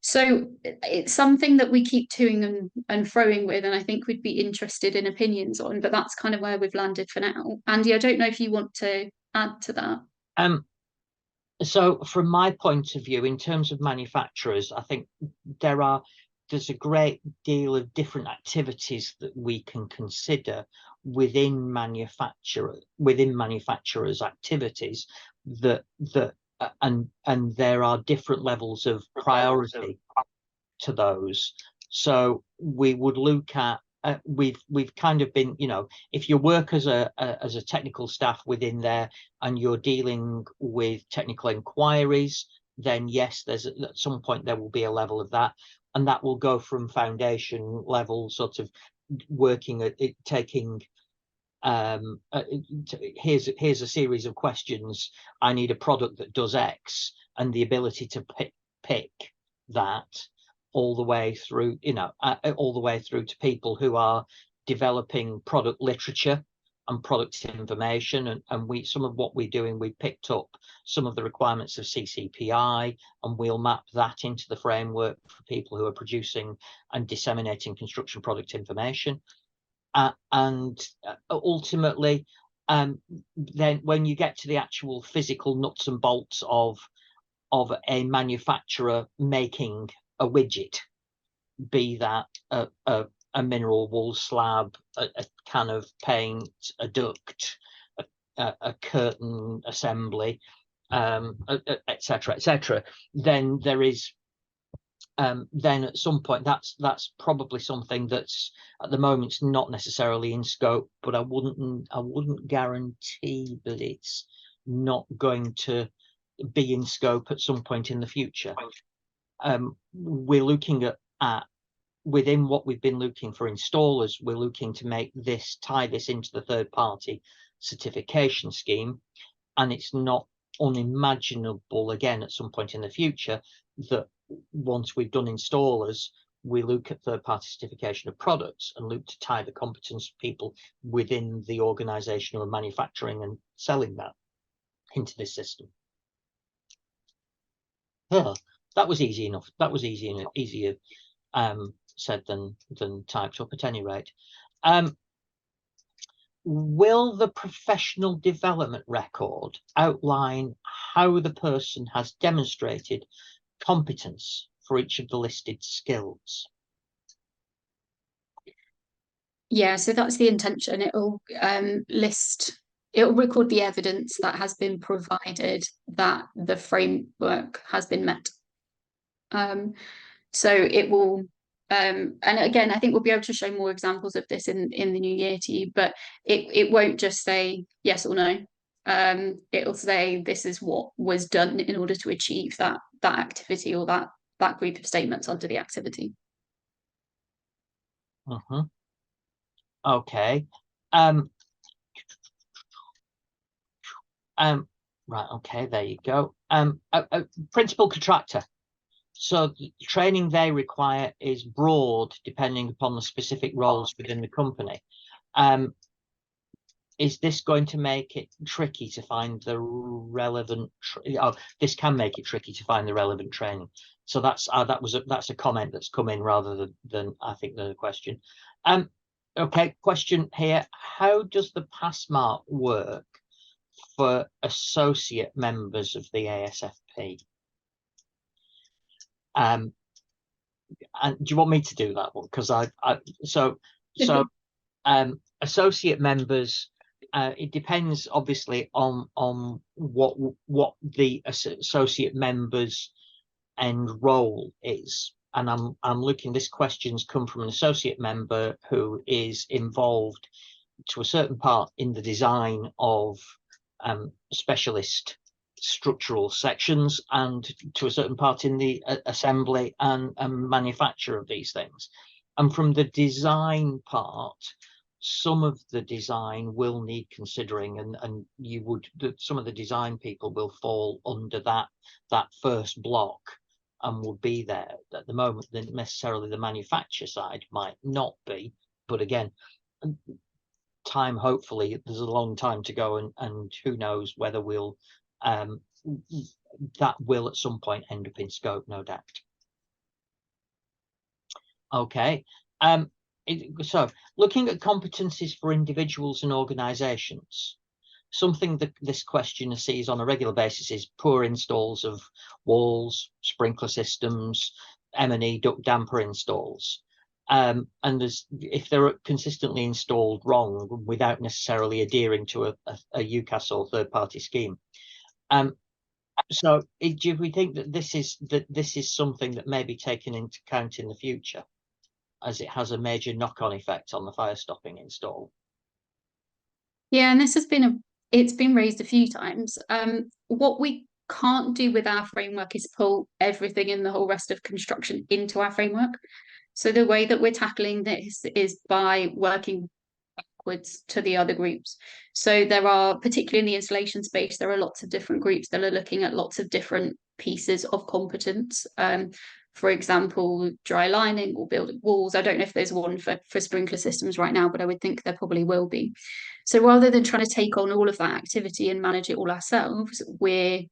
[SPEAKER 1] So it's something that we keep toing and froing with, and I think we'd be interested in opinions on, but that's kind of where we've landed for now. Andy, I don't know if you want to add to that.
[SPEAKER 2] So from my point of view, in terms of manufacturers, I think there's a great deal of different activities that we can consider within manufacturers' activities and there are different levels of priority to those. So we would look at we've kind of been, if you work as a technical staff within there and you're dealing with technical inquiries, then yes, at some point there will be a level of that, and that will go from foundation level, sort of working at it, taking here's a series of questions. I need a product that does X, and the ability to pick that all the way through, all the way through to people who are developing product literature and product information. And some of what we're doing, we picked up some of the requirements of CCPI, and we'll map that into the framework for people who are producing and disseminating construction product information. And ultimately, then when you get to the actual physical nuts and bolts of a manufacturer making a widget, be that a mineral wool slab, a can of paint, a duct, a curtain assembly, etc., etc., then there is then at some point that's probably something that's at the moment not necessarily in scope, but I wouldn't guarantee that it's not going to be in scope at some point in the future. We're looking at within what we've been looking for installers, we're looking to tie this into the third party certification scheme, and it's not unimaginable again at some point in the future that once we've done installers, we look at third-party certification of products and look to tie the competence of people within the organisation of manufacturing and selling that into this system. That was easy enough. That was easier said than typed up at any rate. Will the professional development record outline how the person has demonstrated competence for each of the listed skills?
[SPEAKER 1] Yeah, so that's the intention. It'll record the evidence that has been provided that the framework has been met. So it will, and again, I think we'll be able to show more examples of this in the new year to you, but it won't just say yes or no. It'll say this is what was done in order to achieve that activity or that group of statements under the activity.
[SPEAKER 2] Okay. Right. Okay. There you go. Principal contractor. So the training they require is broad, depending upon the specific roles within the company. Is this going to make it tricky to find the relevant? This can make it tricky to find the relevant training. So that's a comment that's come in rather than I think the question. Okay, question here: how does the pass mark work for associate members of the ASFP? And do you want me to do that one? Because associate members it depends obviously on what the associate members' end role is. And I'm looking, this question's come from an associate member who is involved to a certain part in the design of specialist structural sections, and to a certain part in the assembly and manufacture of these things. And from the design part, some of the design will need considering, and you would, some of the design people will fall under that first block and will be there. At the moment, then necessarily the manufacture side might not be, but again, time, hopefully there's a long time to go, and who knows whether we'll that will at some point end up in scope, no doubt. Okay, so looking at competencies for individuals and organizations, something that this questioner sees on a regular basis is poor installs of walls, sprinkler systems, M&E duct damper installs. And if they're consistently installed wrong without necessarily adhering to a UCAS or third-party scheme. So do we think that this is something that may be taken into account in the future, as it has a major knock-on effect on the fire stopping install?
[SPEAKER 1] Yeah, and this has been it's been raised a few times. What we can't do with our framework is pull everything in the whole rest of construction into our framework. So the way that we're tackling this is by working backwards to the other groups. So there are, particularly in the installation space, there are lots of different groups that are looking at lots of different pieces of competence. For example, dry lining or building walls. I don't know if there's one for sprinkler systems right now, but I would think there probably will be. So rather than trying to take on all of that activity and manage it all ourselves, we're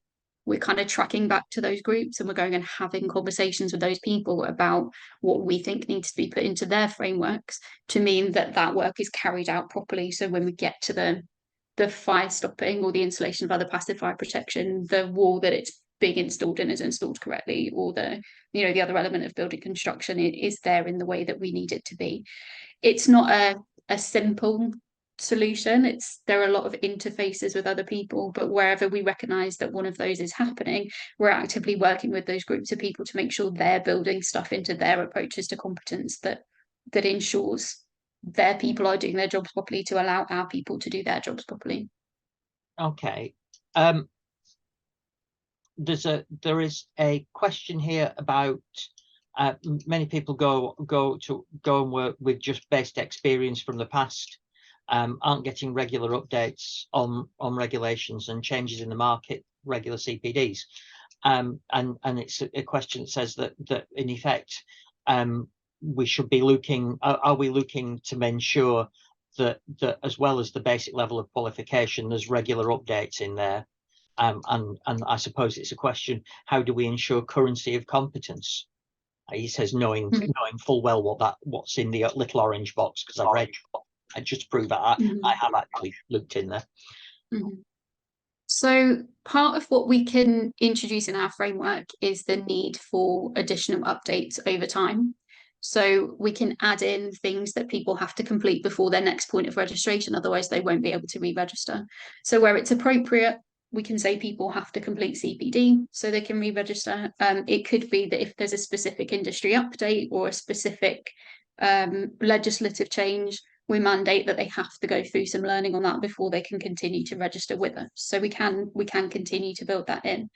[SPEAKER 1] kind of tracking back to those groups, and we're going and having conversations with those people about what we think needs to be put into their frameworks to mean that that work is carried out properly. So when we get to the fire stopping or the installation of other passive fire protection, the wall that it's being installed in is installed correctly, or the other element of building construction is there in the way that we need it to be. It's not a simple solution. There are a lot of interfaces with other people, but wherever we recognize that one of those is happening, we're actively working with those groups of people to make sure they're building stuff into their approaches to competence that ensures their people are doing their jobs properly to allow our people to do their jobs properly.
[SPEAKER 2] Okay. There is a question here about many people go and work with just based experience from the past, aren't getting regular updates on regulations and changes in the market, regular CPDs, and it's a question that says that in effect we should be looking, are we looking to ensure that as well as the basic level of qualification, there's regular updates in there? And I suppose it's a question, how do we ensure currency of competence? He says knowing full well what's in the little orange box, because I've read, just to prove that I have actually looked in there.
[SPEAKER 1] So part of what we can introduce in our framework is the need for additional updates over time. So we can add in things that people have to complete before their next point of registration, otherwise they won't be able to re-register. So where it's appropriate, we can say people have to complete CPD so they can re-register. It could be that if there's a specific industry update or a specific legislative change, we mandate that they have to go through some learning on that before they can continue to register with us. So we can continue to build that in.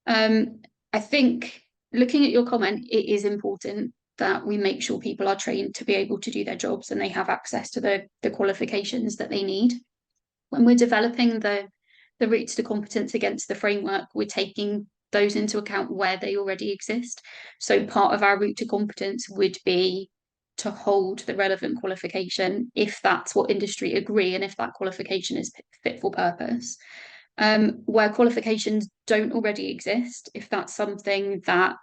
[SPEAKER 1] I think looking at your comment, it is important that we make sure people are trained to be able to do their jobs and they have access to the qualifications that they need. When we're developing the routes to competence against the framework, we're taking those into account where they already exist. So part of our route to competence would be to hold the relevant qualification if that's what industry agree and if that qualification is fit for purpose. Where qualifications don't already exist, if that's something that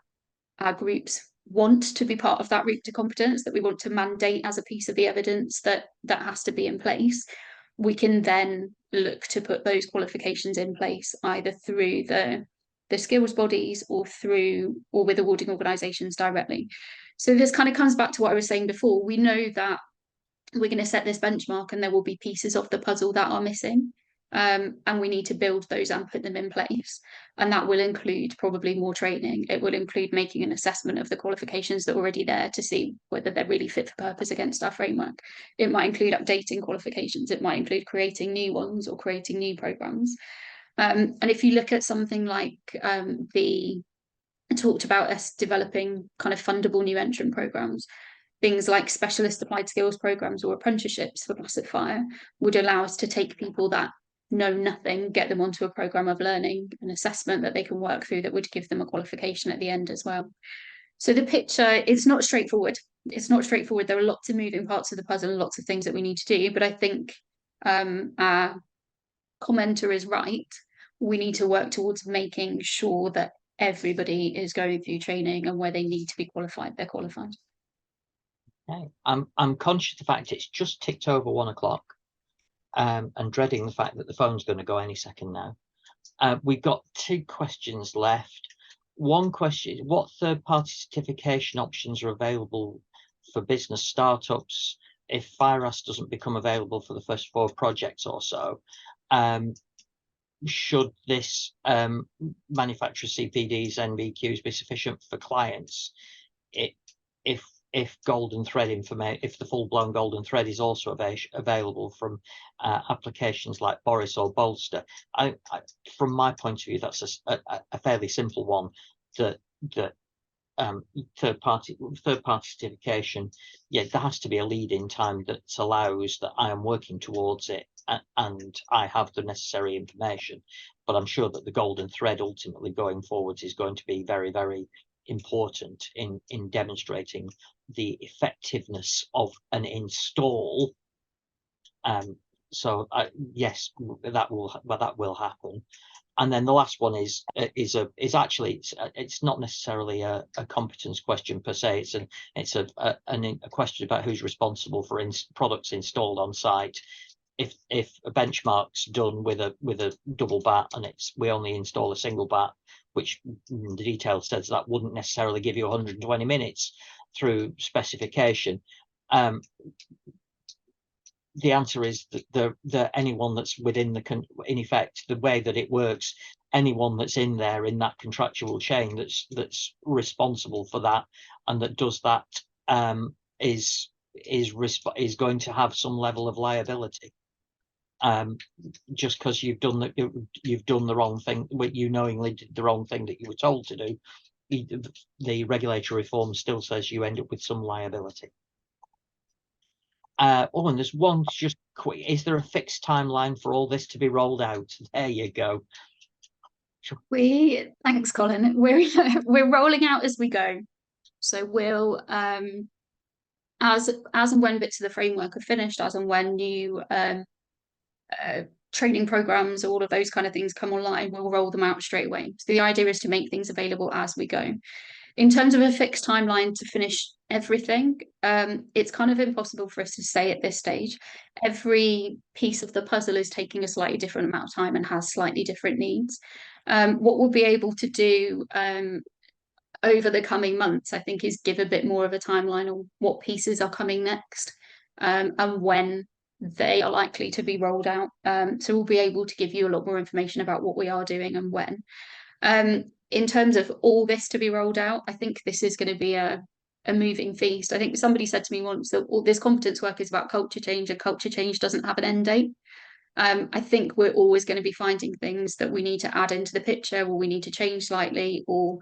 [SPEAKER 1] our groups want to be part of that route to competence, that we want to mandate as a piece of the evidence that has to be in place, we can then look to put those qualifications in place either through the skills bodies or with awarding organisations directly. So this kind of comes back to what I was saying before. We know that we're going to set this benchmark and there will be pieces of the puzzle that are missing. And we need to build those and put them in place. And that will include probably more training. It will include making an assessment of the qualifications that are already there to see whether they're really fit for purpose against our framework. It might include updating qualifications. It might include creating new ones or creating new programs. And if you look at something like talked about us developing kind of fundable new entrant programs, things like specialist applied skills programs or apprenticeships for classifier would allow us to take people that know nothing, get them onto a program of learning, an assessment that they can work through that would give them a qualification at the end as well. So the picture, it's not straightforward. It's not straightforward. There are lots of moving parts of the puzzle and lots of things that we need to do. But I think our commenter is right. We need to work towards making sure that everybody is going through training, and where they need to be qualified, they're qualified.
[SPEAKER 2] Okay. I'm conscious of the fact it's just ticked over 1 o'clock, and dreading the fact that the phone's going to go any second now. We've got 2 questions left. One question: what third-party certification options are available for business startups if FIRAS doesn't become available for the first 4 projects or so? Should this manufacturer CPDs, NVQs be sufficient for clients if golden thread information, if the full-blown golden thread is also available from applications like Boris or Bolster? From my point of view, that's a fairly simple one. That third party certification, yeah, there has to be a lead in time that allows that I am working towards it and I have the necessary information. But I'm sure that the golden thread ultimately going forwards is going to be very, very important in demonstrating the effectiveness of an install. So yes, that will happen. And then the last one is actually it's not necessarily a competence question per se. It's a question about who's responsible for products installed on site. If a benchmark's done with a double bat and we only install a single bat, which the detail says that wouldn't necessarily give you 120 minutes through specification. The answer is that anyone that's within in effect, the way that it works, anyone that's in there in that contractual chain that's responsible for that and that does that is going to have some level of liability. Just because you've done the wrong thing, you knowingly did the wrong thing that you were told to do, the regulatory reform still says you end up with some liability. And there's one just quick: is there a fixed timeline for all this to be rolled out? There you go.
[SPEAKER 1] Thanks, Colin. We're rolling out as we go. So we'll as and when bits of the framework are finished, as and when new training programs, all of those kind of things come online, we'll roll them out straight away. So the idea is to make things available as we go. In terms of a fixed timeline to finish everything, it's kind of impossible for us to say at this stage. Every piece of the puzzle is taking a slightly different amount of time and has slightly different needs. What we'll be able to do over the coming months, I think, is give a bit more of a timeline on what pieces are coming next and when they are likely to be rolled out. So we'll be able to give you a lot more information about what we are doing and when. In terms of all this to be rolled out, I think this is going to be a moving feast. I think somebody said to me once that all this competence work is about culture change, and culture change doesn't have an end date. I think we're always going to be finding things that we need to add into the picture, or we need to change slightly, or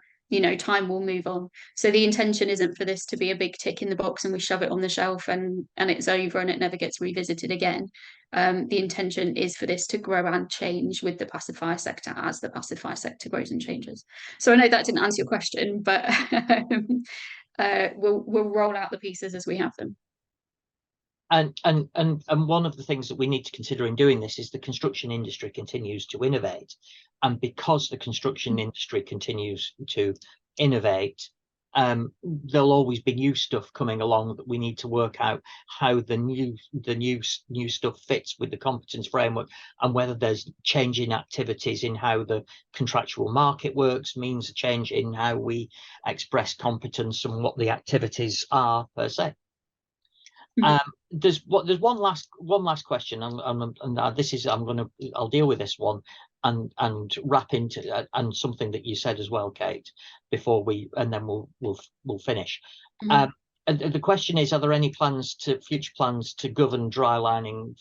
[SPEAKER 1] time will move on. So the intention isn't for this to be a big tick in the box and we shove it on the shelf and it's over and it never gets revisited again. The intention is for this to grow and change with the pacifier sector as the pacifier sector grows and changes. So I know that didn't answer your question, but we'll roll out the pieces as we have them.
[SPEAKER 2] And one of the things that we need to consider in doing this is the construction industry continues to innovate, and because the construction industry continues to innovate, there'll always be new stuff coming along that we need to work out how the new stuff fits with the competence framework, and whether there's change in activities in how the contractual market works means a change in how we express competence and what the activities are per se. There's one last question, and this is I'll deal with this one and wrap into and something that you said as well, Kate, before and then we'll finish. And the question is, are there any future plans to govern dry lining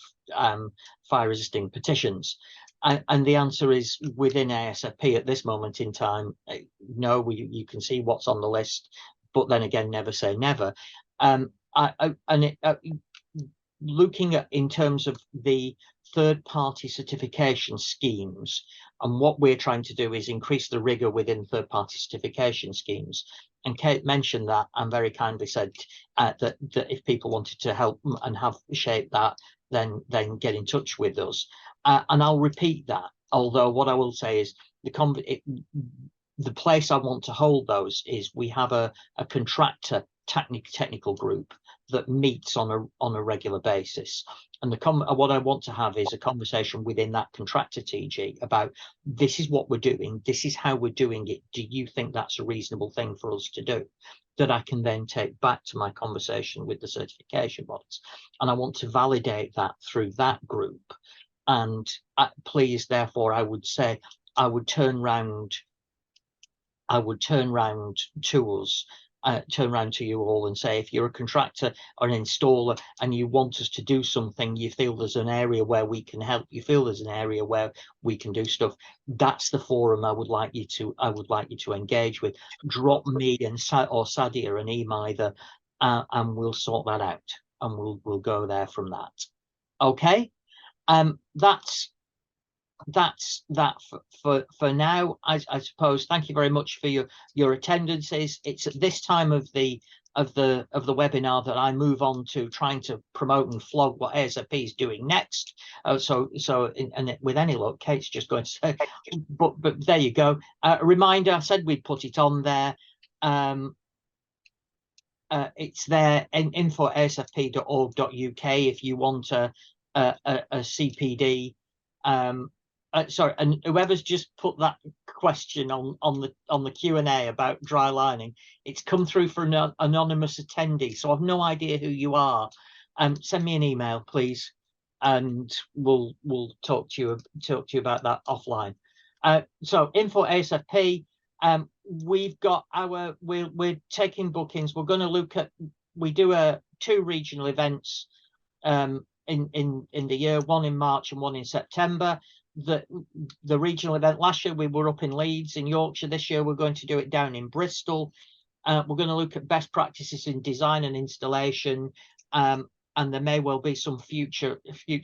[SPEAKER 2] fire resisting petitions? And the answer is, within ASFP at this moment in time, no. You can see what's on the list, but then again, never say never. Looking at in terms of the third-party certification schemes, and what we're trying to do is increase the rigor within third-party certification schemes. And Kate mentioned that and very kindly said that if people wanted to help and have shape that, then get in touch with us. And I'll repeat that. Although what I will say is the place I want to hold those is we have a contractor technical group that meets on a regular basis, and what I want to have is a conversation within that contractor TG about, this is what we're doing, this is how we're doing it, do you think that's a reasonable thing for us to do, that I can then take back to my conversation with the certification bodies. And I want to validate that through that group. And please, therefore, I would say I would turn round to us, turn around to you all and say, if you're a contractor or an installer and you want us to do something, you feel there's an area where we can help, you feel there's an area where we can do stuff, that's the forum I would like you to engage with. Drop me or Sadia an email either, and we'll sort that out, and we'll go there from that. Okay. That's that for now. I suppose. Thank you very much for your attendances. It's at this time of the webinar that I move on to trying to promote and flog what ASFP is doing next. With any luck, Kate's just going to say, but there you go. A reminder, I said we'd put it on there. It's there, info@asfp.org.uk if you want a CPD. Sorry, and whoever's just put that question on the Q&A about dry lining, it's come through for an anonymous attendee, so I've no idea who you are. Send me an email, please, and we'll talk to you about that offline. So info ASFP. We've got we're taking bookings. We're going to look at, we do 2 regional events in the year, one in March and one in September. The regional event last year, we were up in Leeds in Yorkshire. This year we're going to do it down in Bristol. We're going to look at best practices in design and installation, and there may well be some future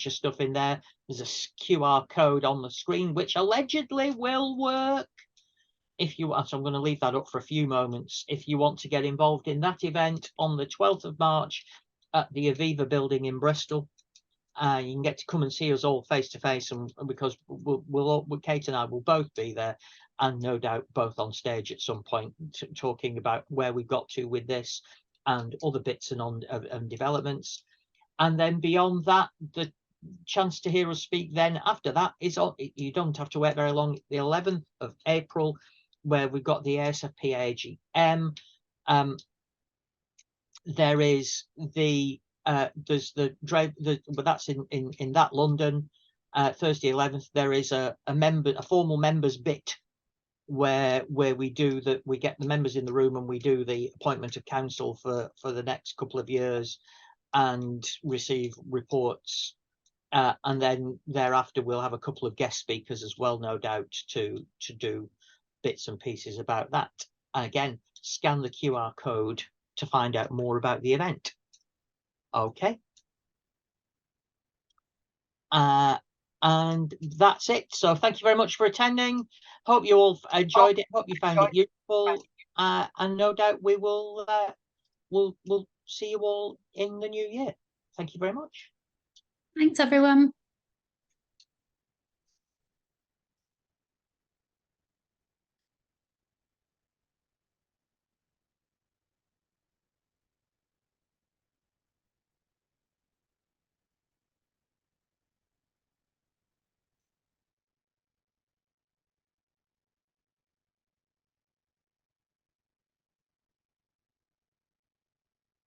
[SPEAKER 2] stuff in there. There's a QR code on the screen which allegedly will work. If you want, so I'm going to leave that up for a few moments. If you want to get involved in that event on the 12th of March at the Aviva building in Bristol, you can get to come and see us all face to face, and because Kate and I will both be there, and no doubt both on stage at some point talking about where we got to with this and other bits and developments. And then beyond that, the chance to hear us speak then after that is you don't have to wait very long. The 11th of April, where we've got the ASFP AGM. There is there's but that's in that London, Thursday 11th. There is a formal members bit where we get the members in the room and we do the appointment of council for the next couple of years and receive reports, and then thereafter we'll have a couple of guest speakers as well, no doubt, to do bits and pieces about that. And again, scan the QR code to find out more about the event. Okay. And that's it. So thank you very much for attending. Hope you all enjoyed it. Hope you found it useful. And no doubt we will we'll see you all in the new year. Thank you very much.
[SPEAKER 1] Thanks, everyone.